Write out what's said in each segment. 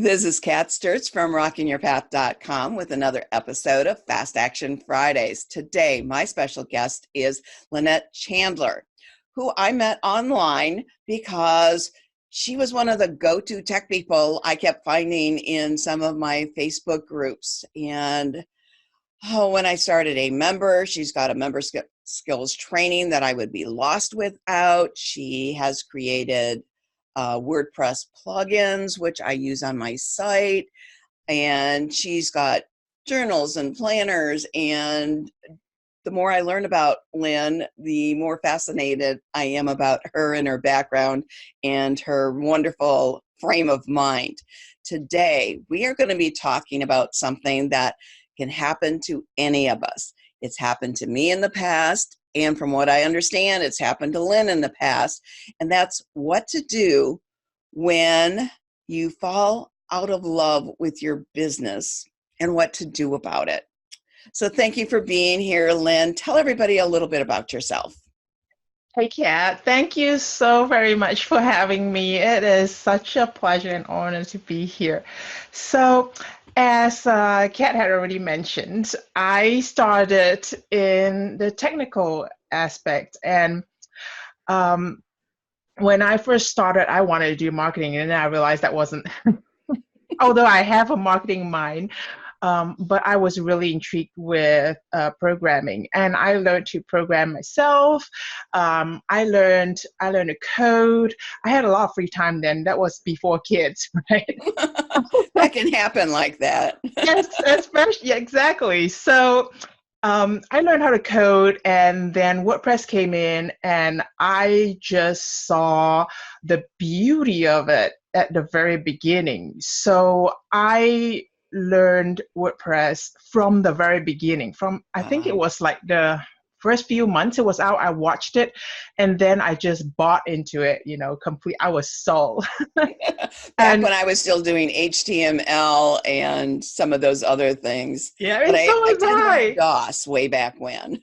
This is Kat Sturtz from rockingyourpath.com with another episode of Fast Action Fridays. Today, my special guest is Lynette Chandler, who I met online because she was one of the go-to tech people I kept finding in some of my Facebook groups. And when I started a member, she's got a member skills training that I would be lost without. She has created WordPress plugins, which I use on my site. And she's got journals and planners. And the more I learn about Lynn, the more fascinated I am about her and her background and her wonderful frame of mind. Today, we are going to be talking about something that can happen to any of us. It's happened to me in the past. And from what I understand, it's happened to Lynn in the past. And that's what to do when you fall out of love with your business and what to do about it. So thank you for being here, Lynn. Tell everybody a little bit about yourself. Hey, Kat. Thank you so very much for having me. It is such a pleasure and honor to be here. So, as Kat had already mentioned, I started in the technical aspect. And when I first started, I wanted to do marketing, and then I realized that wasn't, although I have a marketing mind, but I was really intrigued with programming, and I learned to program myself. I learned to code. I had a lot of free time then. That was before kids, right? That can happen like that. Yes, especially, yeah, exactly. So I learned how to code, and then WordPress came in, and I just saw the beauty of it at the very beginning. So I learned WordPress from the very beginning. I think it was like the first few months it was out, I watched it, and then I just bought into it, complete. I was sold. Back when I was still doing HTML and some of those other things. Yeah, But and so I was did learn I. DOS way back when.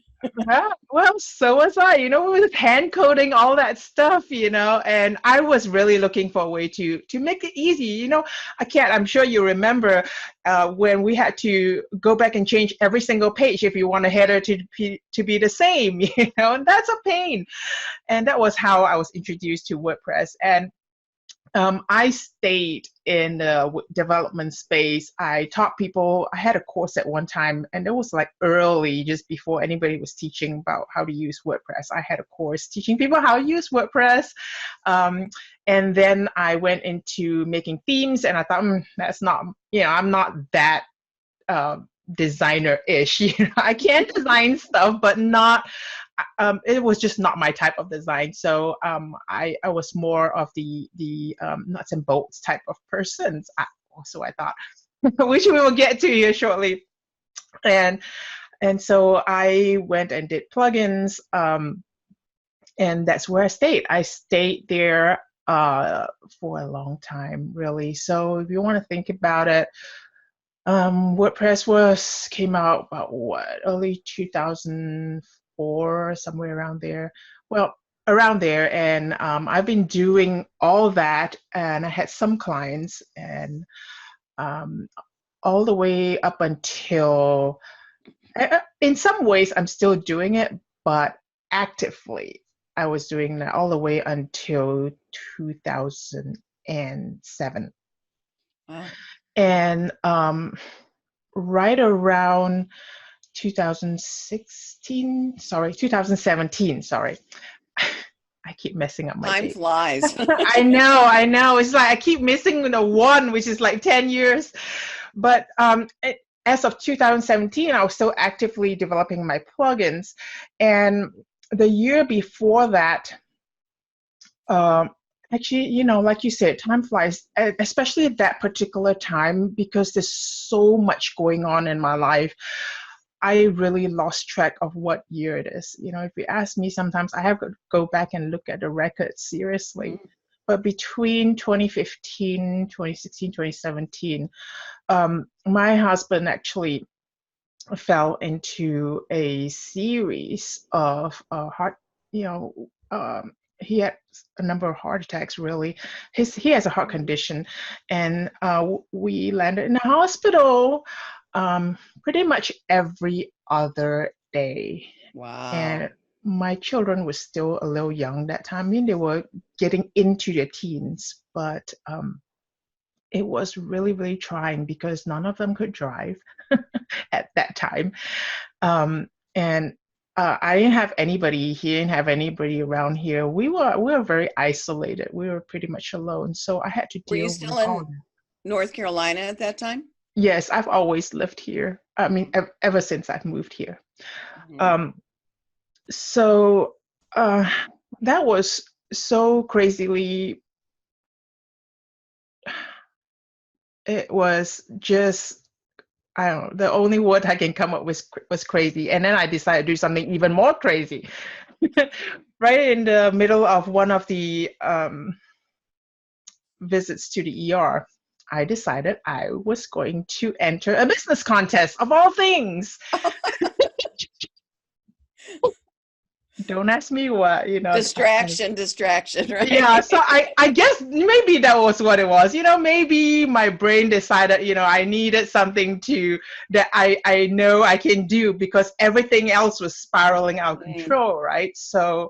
Yeah, well, so was I, with hand coding, all that stuff, and I was really looking for a way to make it easy. I'm sure you remember when we had to go back and change every single page if you want a header to be the same, and that's a pain. And that was how I was introduced to WordPress. And I stayed in the development space. I taught people. I had a course at one time, and it was like early, just before anybody was teaching about how to use WordPress. I had a course teaching people how to use WordPress. And then I went into making themes, and I thought, that's not, I'm not that designer-ish. I can design stuff, but not. It was just not my type of design. So I was more of the nuts and bolts type of person. So I thought, which we will get to here shortly. And so I went and did plugins, and that's where I stayed. I stayed there for a long time, really. So if you want to think about it, WordPress came out about early 2004, somewhere around there. Well, around there, and I've been doing all that, and I had some clients, and all the way up until, in some ways, I'm still doing it, but actively, I was doing that all the way until 2007. Wow. And right around 2017, sorry. I keep messing up my Time date. flies. I know. It's like I keep missing the one, which is like 10 years. But as of 2017, I was still actively developing my plugins. And the year before that, actually, like you said, time flies, especially at that particular time, because there's so much going on in my life. I really lost track of what year it is. If you ask me, sometimes I have to go back and look at the records seriously. Mm-hmm. But between 2015, 2016, 2017, my husband actually fell into a series of heart he had a number of heart attacks, really. He has a heart condition, and we landed in the hospital pretty much every other day. Wow. And my children were still a little young that time. I mean, they were getting into their teens, but it was really, really trying because none of them could drive at that time. And I didn't have anybody. He didn't have anybody around here. We were very isolated. We were pretty much alone. So I had to Were you deal still with all in that. North Carolina at that time? Yes, I've always lived here. I mean, ever since I've moved here. Mhm. Um, so that was so crazily. It was just, I don't know, the only word I can come up with was crazy. And then I decided to do something even more crazy. Right in the middle of one of the visits to the ER, I decided I was going to enter a business contest of all things. Don't ask me what, Distraction, yeah, right? so I guess maybe that was what it was. Maybe my brain decided, I needed something that I know I can do because everything else was spiraling out of Mm. control, right? So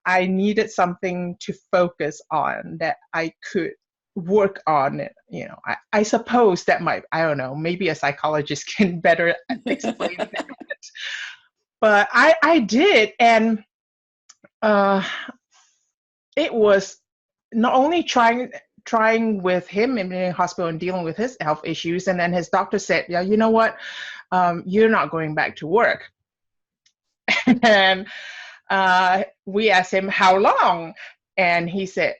I needed something to focus on that I could work on it. I suppose that I don't know, maybe a psychologist can better explain that. But I did, and it was not only trying with him in the hospital and dealing with his health issues, and then his doctor said, yeah, you know what, you're not going back to work. And we asked him how long, and he said,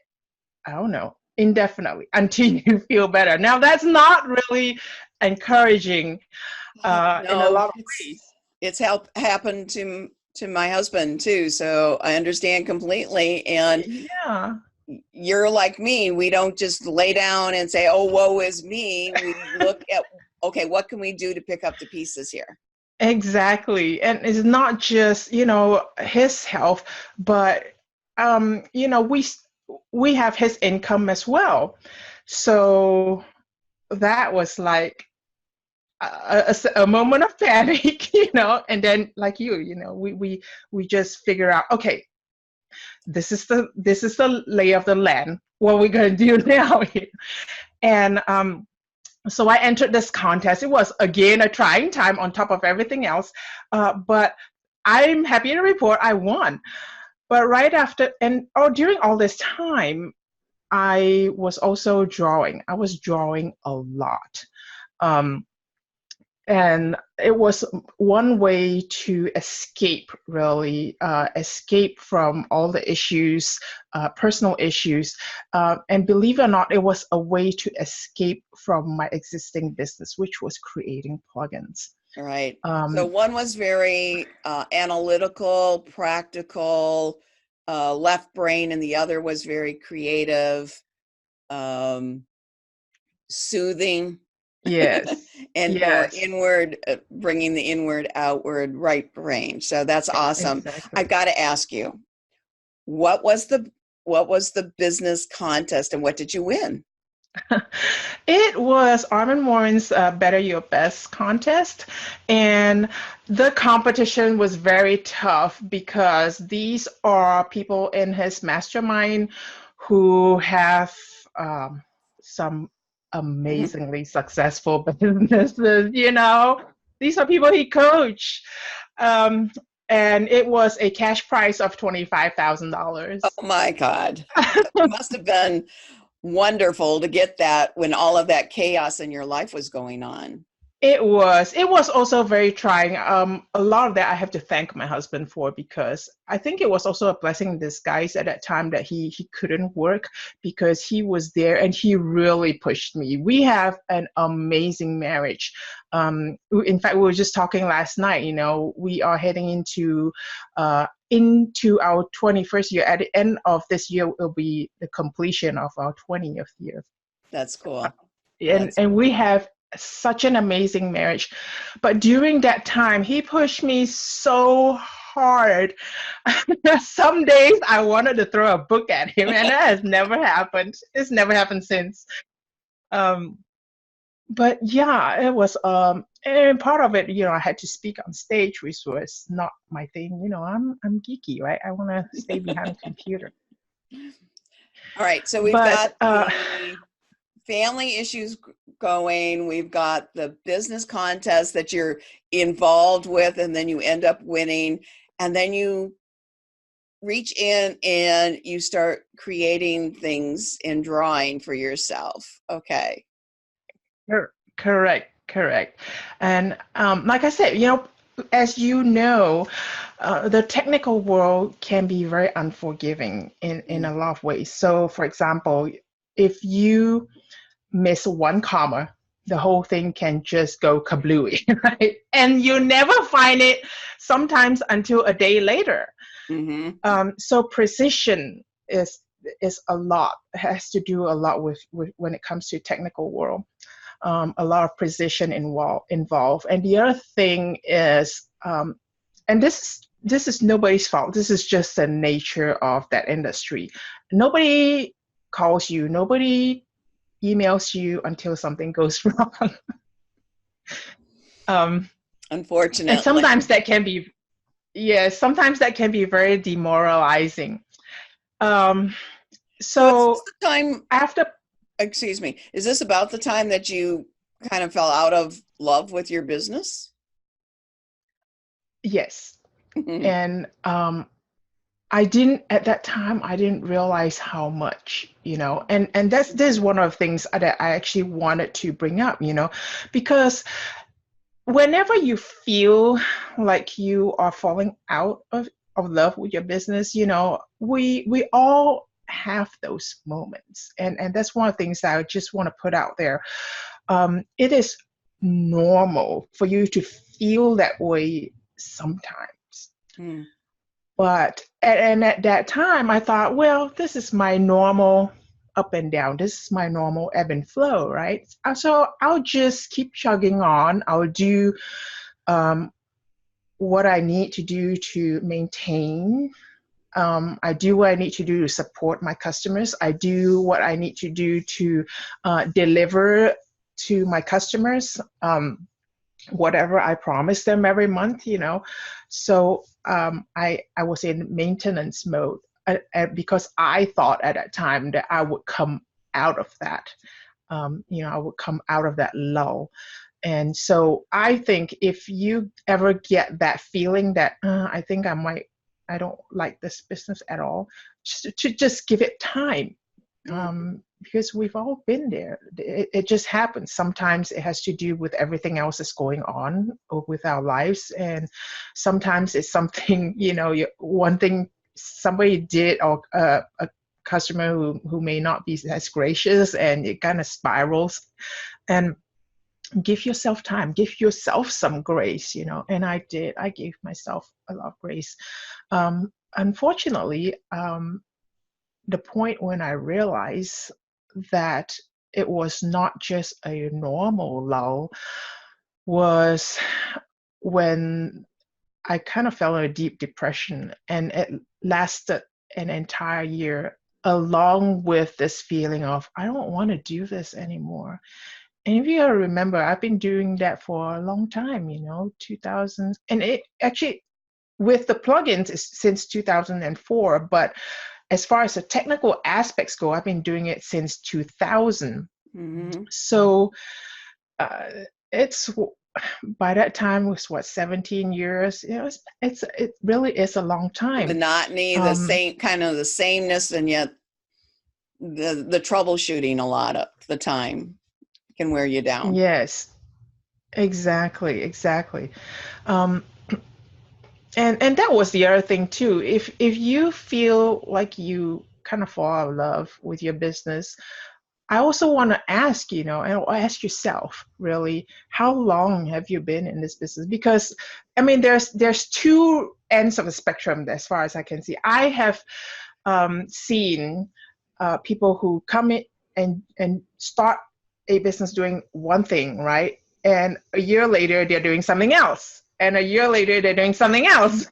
I don't know, indefinitely until you feel better. Now that's not really encouraging in a No, lot of ways. it's happened to my husband too, so I understand completely. And Yeah, you're like me, we don't just lay down and say, oh, woe is me. We look at, okay, what can we do to pick up the pieces here? exactly. And it's not just, his health, but we have his income as well. So that was like a moment of panic, and then like we just figure out, okay, this is the lay of the land. What are we gonna do now? And so I entered this contest. It was again a trying time on top of everything else, but I'm happy to report I won. But right after during all this time, I was also drawing. I was drawing a lot. Um, and it was one way to escape, really, escape from all the issues, personal issues. And believe it or not, it was a way to escape from my existing business, which was creating plugins. Right. So one was very analytical, practical, left brain, and the other was very creative, soothing, Yes. and more Yes. inward, bringing the inward, outward, right brain. So that's awesome. Exactly. I've got to ask you, what was the business contest, and what did you win? It was Armin Warren's Better Your Best contest. And the competition was very tough because these are people in his mastermind who have some amazingly successful businesses, These are people he coached. Um, and it was a cash prize of $25,000. Oh my God. It must have been wonderful to get that when all of that chaos in your life was going on. It was also very trying. A lot of that I have to thank my husband for, because I think it was also a blessing in disguise at that time that he couldn't work, because he was there and he really pushed me. We have an amazing marriage. In fact, we were just talking last night. We are heading into our 21st year. At the end of this year will be the completion of our 20th year. That's cool. And we have such an amazing marriage. But during that time, he pushed me so hard. Some days I wanted to throw a book at him, and that has never happened. It's never happened since. Um, but yeah, it was and part of it, I had to speak on stage, which was not my thing. I'm geeky, right? I want to stay behind a computer. All right, so we've But got the family issues going, we've got the business contest that you're involved with, and then you end up winning, and then you reach in and you start creating things in drawing for yourself. Okay. correct. And like I said, as the technical world can be very unforgiving in a lot of ways. So, for example, if you miss one comma, the whole thing can just go kablooey, right? And you never find it sometimes until a day later. Mm-hmm. So precision is a lot, has to do a lot with when it comes to technical world. A lot of precision involved. And the other thing is, and this is nobody's fault. This is just the nature of that industry. Nobody calls you, nobody emails you until something goes wrong. Unfortunately. And sometimes that can be, sometimes that can be very demoralizing. So is this the time after, excuse me, is this about the time that you kind of fell out of love with your business? yes. And at that time, I didn't realize how much, and this is one of the things that I actually wanted to bring up, because whenever you feel like you are falling out of love with your business, we all have those moments. And that's one of the things that I just want to put out there. It is normal for you to feel that way sometimes. But at that time, I thought, well, this is my normal up and down. This is my normal ebb and flow, right? So I'll just keep chugging on. I'll do what I need to do to maintain. I do what I need to do to support my customers. I do what I need to do to deliver to my customers whatever I promise them every month, So I was in maintenance mode because I thought at that time that I would come out of that. I would come out of that lull. And so I think if you ever get that feeling that I think I don't like this business at all, just give it time. Because we've all been there. It just happens. Sometimes it has to do with everything else that's going on with our lives. And sometimes it's something, one thing somebody did, or a customer who may not be as gracious, and it kind of spirals. And give yourself time, give yourself some grace, and I did. I gave myself a lot of grace. Unfortunately, the point when I realized that it was not just a normal lull was when I kind of fell in a deep depression, and it lasted an entire year, along with this feeling of, I don't want to do this anymore. And if you remember, I've been doing that for a long time, 2000, and it actually, with the plugins, since 2004, but as far as the technical aspects go, I've been doing it since 2000. So it's, by that time was 17 years. It really is a long time. Monotony, the same kind of the sameness, and yet the troubleshooting a lot of the time can wear you down. Yes, exactly. And that was the other thing too. If you feel like you kind of fall out of love with your business, I also want to ask, and ask yourself, really, how long have you been in this business? Because, I mean, there's two ends of the spectrum as far as I can see. I have seen people who come in and start a business doing one thing, right? And a year later, they're doing something else. And a year later, they're doing something else.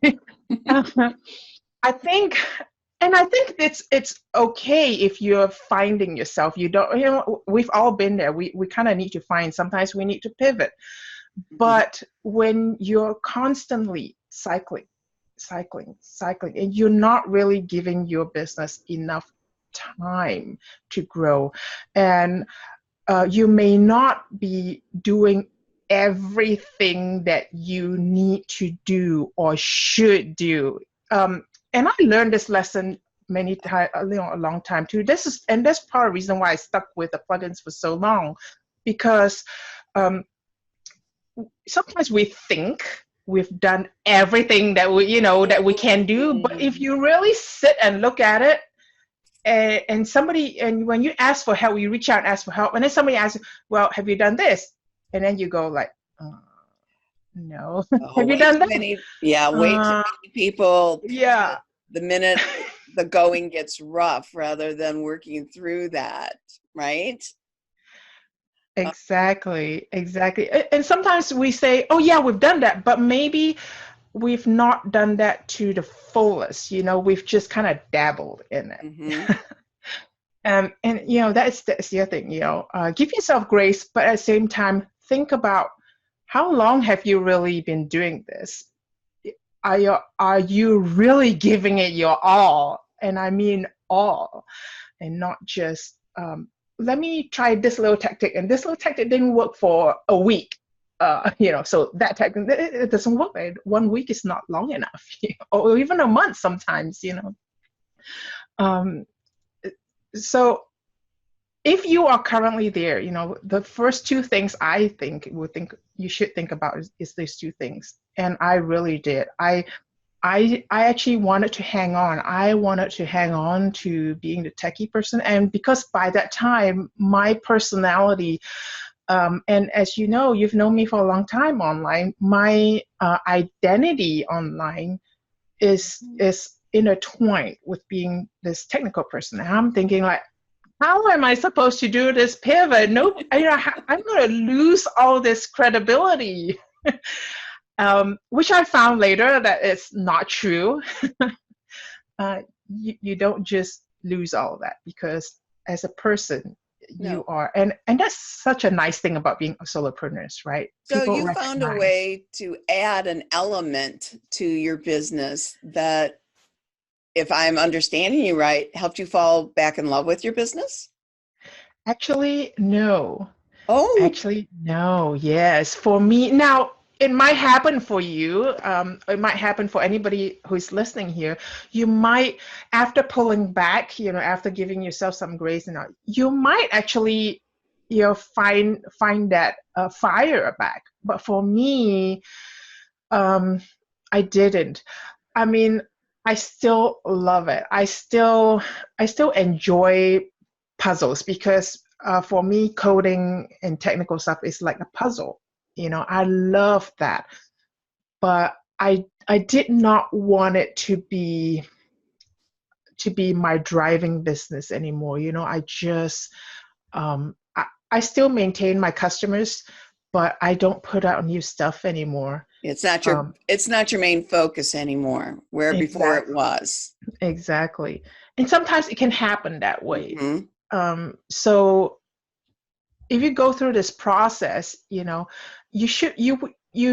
I think, and I think it's okay if you're finding yourself. You don't, we've all been there. We kind of need to find. Sometimes we need to pivot. But when you're constantly cycling, and you're not really giving your business enough time to grow, and you may not be doing everything that you need to do or should do. And I learned this lesson many times, a long time too. That's part of the reason why I stuck with the plugins for so long, because sometimes we think we've done everything that we can do, but if you really sit and look at it, and when you ask for help, you reach out and ask for help, and then somebody asks, well, have you done this? And then you go like, no. Have you done that? Way too many people. Yeah. The minute the going gets rough, rather than working through that, right? Exactly. And sometimes we say, oh yeah, we've done that, but maybe we've not done that to the fullest. We've just kind of dabbled in it. And that's the other thing. Give yourself grace, but at the same time, think about how long have you really been doing this? Are you really giving it your all? And I mean all, and not just let me try this little tactic, and this little tactic didn't work for a week. So that tactic, it doesn't work. 1 week is not long enough, or even a month sometimes. So if you are currently there, the first two things I think you should think about is these two things. And I really did. I actually wanted to hang on. I wanted to hang on to being the techie person. And because by that time, my personality, and as you know, you've known me for a long time online, my identity online is intertwined with being this technical person. And I'm thinking like, how am I supposed to do this pivot? No, I'm going to lose all this credibility. Which I found later that it's not true. You don't just lose all of that, because as a person, you are, and that's such a nice thing about being a solopreneurs, right? So you found a way to add an element to your business that, if I'm understanding you right, helped you fall back in love with your business? Actually, no. Oh. Actually, no. Yes. For me, now, it might happen for you. It might happen for anybody who's listening here. You might, after pulling back, after giving yourself some grace, you might actually, find that fire back. But for me, I didn't. I mean, I still love it. I still enjoy puzzles, because for me, coding and technical stuff is like a puzzle. I love that, but I did not want it to be my driving business anymore. I just I still maintain my customers, but I don't put out new stuff anymore. It's not your main focus anymore, where before it was. Exactly. And sometimes it can happen that way. So if you go through this process, you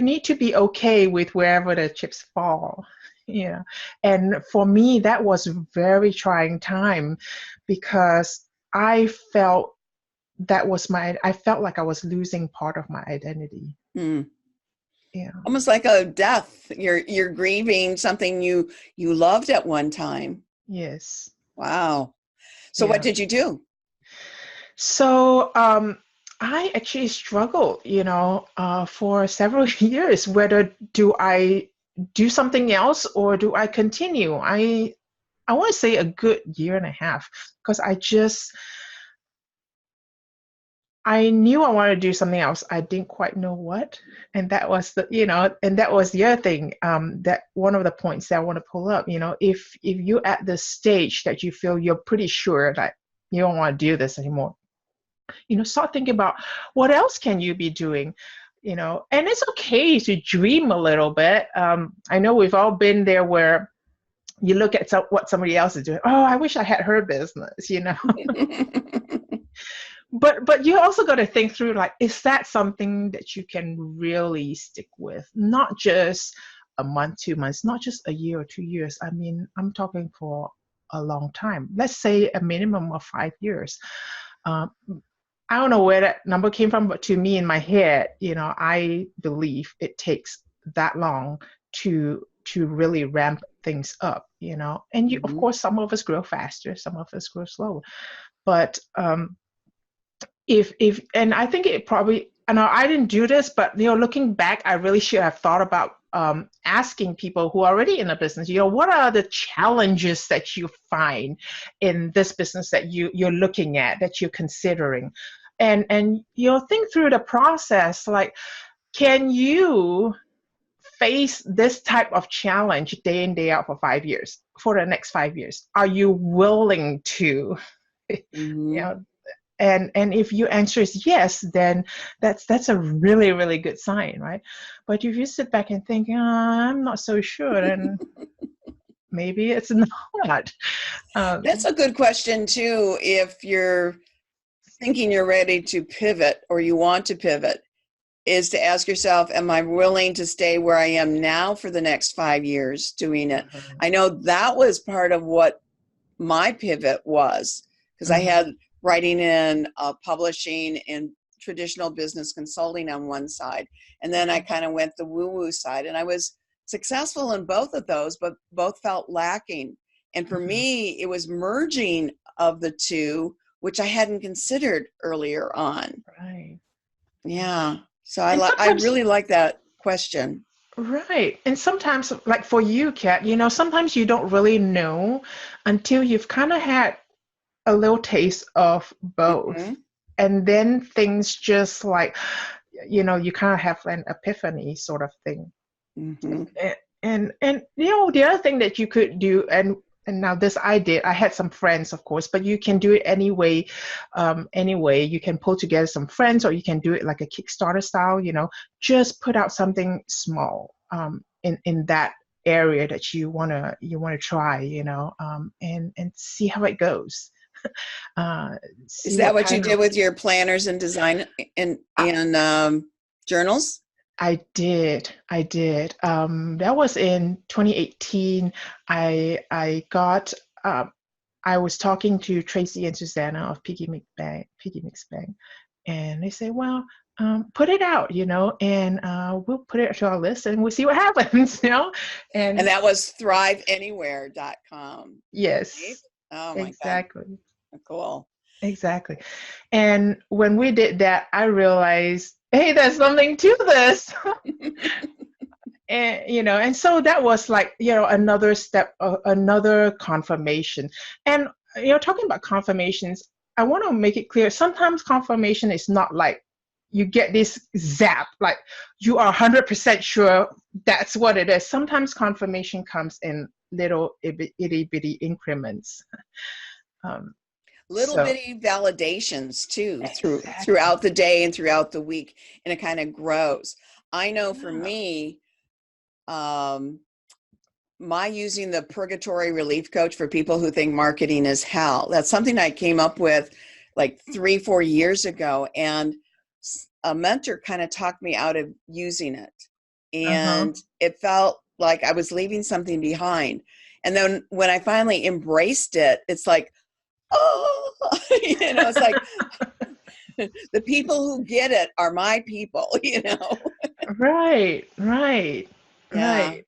need to be okay with wherever the chips fall. And for me, that was a very trying time, because I felt like I was losing part of my identity. Yeah. Almost like a death. You're grieving something you loved at one time. Yes. Wow. So what did you do? So I actually struggled, for several years, whether do I do something else or do I continue? I want to say a good year and a half, because I knew I wanted to do something else. I didn't quite know what. And that was the other thing, that one of the points that I want to pull up, if you're at the stage that you feel you're pretty sure that you don't want to do this anymore, start thinking about what else can you be doing? and it's okay to dream a little bit. I know we've all been there where you look at what somebody else is doing. Oh, I wish I had her business. But you also got to think through, like, is that something that you can really stick with? Not just a month, 2 months, not just a year or 2 years. I mean, I'm talking for a long time. Let's say a minimum of 5 years. Um, I don't know where that number came from, but to me in my head, I believe it takes that long to really ramp things up, And of course, some of us grow faster, some of us grow slower. But if and I think it probably, I know I didn't do this, but looking back, I really should have thought about asking people who are already in a business, what are the challenges that you find in this business that you're looking at, that you're considering, and think through the process. Like, can you face this type of challenge day in, day out for 5 years, for the next 5 years? Are you willing to? Mm-hmm. And if your answer is yes, then that's a really, really good sign, right? But if you sit back and think, I'm not so sure, then maybe it's not. That's a good question too. If you're thinking you're ready to pivot or you want to pivot, is to ask yourself, am I willing to stay where I am now for the next 5 years doing it? Mhm. I know that was part of what my pivot was, because I had writing and publishing and traditional business consulting on one side. And then I kind of went the woo-woo side, and I was successful in both of those, but both felt lacking. And for me, it was merging of the two, which I hadn't considered earlier on. Right. Yeah. So And I sometimes, really like that question. right. And sometimes, like for you, Kat, sometimes you don't really know until you've kind of had a little taste of both. Mm-hmm. And then things just like, you kind of have an epiphany sort of thing. Mm-hmm. And the other thing that you could do, and now this I did, I had some friends, of course, but you can do it anyway. Anyway, you can pull together some friends, or you can do it like a Kickstarter style, just put out something small in that area that you wanna try, and see how it goes. Is See that what what you kind of. did with your planners and design and journals? I did. I did. That was in 2018. I got. I was talking to Tracy and Susanna of Piggy Mix Bang, and they say, "Well, put it out, and we'll put it to our list, and we'll see what happens, And And that was thriveanywhere.com. Right? yes, Oh my God. exactly, Cool. exactly. And when we did that, I realized, hey, there's something to this. And so that was like, another step, another confirmation. And talking about confirmations, I want to make it clear, sometimes confirmation is not like you get this zap, like you are 100% sure that's what it is. Sometimes confirmation comes in little itty bitty increments. um, Little so bitty validations too, exactly. throughout the day and throughout the week, and it kind of grows. I know for Yeah. me, my using the Purgatory Relief Coach for people who think marketing is hell. That's something I came up with like 3-4 years ago, and a mentor kind of talked me out of using it, Uh-huh. and it felt like I was leaving something behind. And then when I finally embraced it, it's like, oh, it's like the people who get it are my people. Right, right, Yeah. right.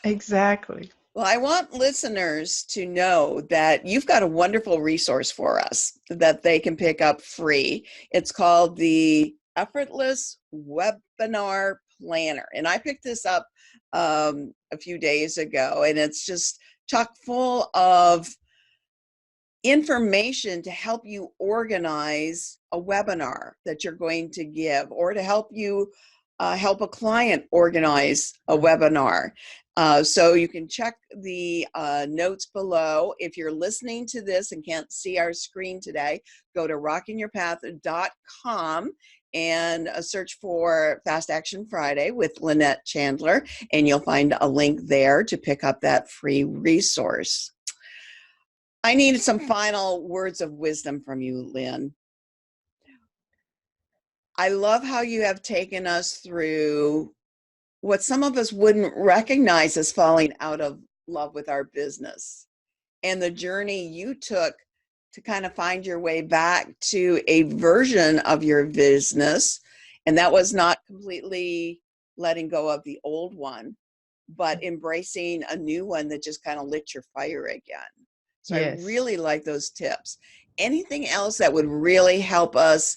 Exactly. Well, I want listeners to know that you've got a wonderful resource for us that they can pick up free. It's called the Effortless Webinar Planner. And I picked this up a few days ago, and it's just chock full of information to help you organize a webinar that you're going to give, or to help you help a client organize a webinar. So you can check the notes below. If you're listening to this and can't see our screen today, go to rockingyourpath.com and search for Fast Action Friday with Lynette Chandler, and you'll find a link there to pick up that free resource. I need some final words of wisdom from you, Lynn. I love how you have taken us through what some of us wouldn't recognize as falling out of love with our business, and the journey you took to kind of find your way back to a version of your business. And that was not completely letting go of the old one, but embracing a new one that just kind of lit your fire again. So Yes. I really like those tips. Anything else that would really help us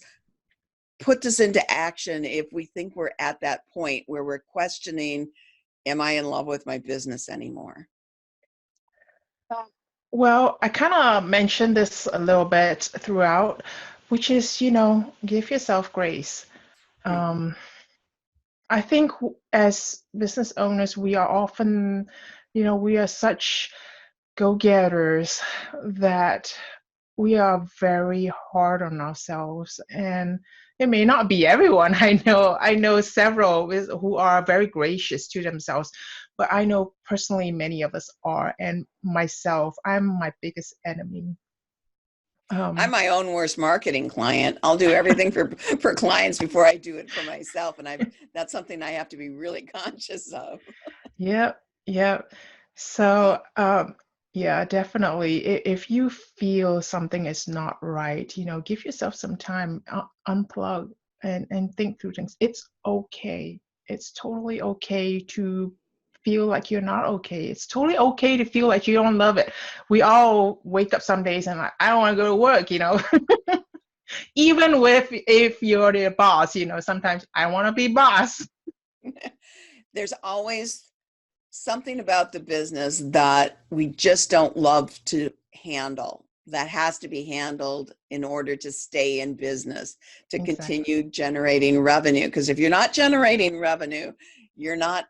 put this into action if we think we're at that point where we're questioning, am I in love with my business anymore? Well, I kind of mentioned this a little bit throughout, which is, give yourself grace. I think as business owners, we are often, we are such go-getters that we are very hard on ourselves, and it may not be everyone. I know several who are very gracious to themselves, but I know personally many of us are, and myself, I'm my biggest enemy. I'm my own worst marketing client. I'll do everything for clients before I do it for myself, and that's something I have to be really conscious of. Yeah. So, yeah, definitely. If you feel something is not right, give yourself some time, unplug and think through things. It's okay. It's totally okay to feel like you're not okay. It's totally okay to feel like you don't love it. We all wake up some days and like, I don't want to go to work, Even if you're the boss, sometimes I want to be boss. There's always something about the business that we just don't love to handle, that has to be handled in order to stay in business, to continue generating revenue. Because if you're not generating revenue, you're not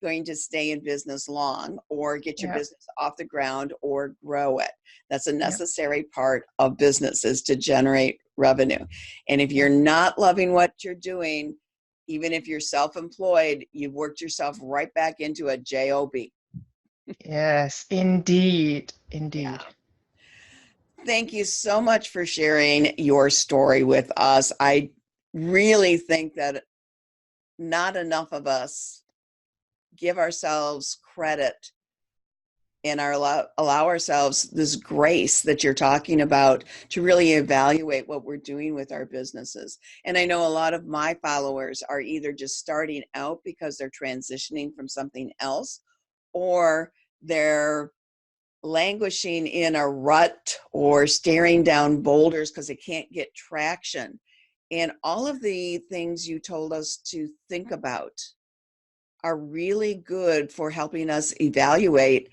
going to stay in business long or get your business off the ground or grow it. That's a necessary part of business, is to generate revenue. And if you're not loving what you're doing, even if you're self-employed, you've worked yourself right back into a job. Yes, indeed. Yeah. Thank you so much for sharing your story with us. I really think that not enough of us give ourselves credit and allow ourselves this grace that you're talking about to really evaluate what we're doing with our businesses. And I know a lot of my followers are either just starting out because they're transitioning from something else, or they're languishing in a rut or staring down boulders because they can't get traction. And all of the things you told us to think about are really good for helping us evaluate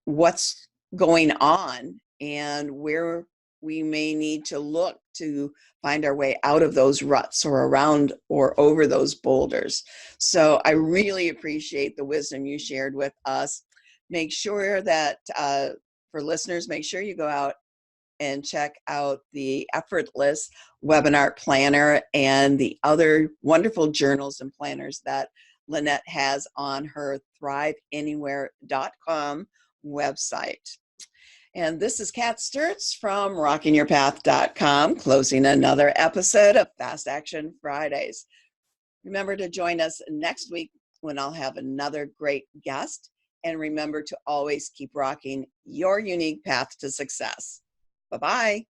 what's going on and where we may need to look to find our way out of those ruts or around or over those boulders. So I really appreciate the wisdom you shared with us. Make sure that for listeners, make sure you go out and check out the Effortless Webinar Planner and the other wonderful journals and planners that Lynette has on her thriveanywhere.com website. And this is Kat Sturtz from rockingyourpath.com, closing another episode of Fast Action Fridays. Remember to join us next week when I'll have another great guest. And remember to always keep rocking your unique path to success. Bye-bye.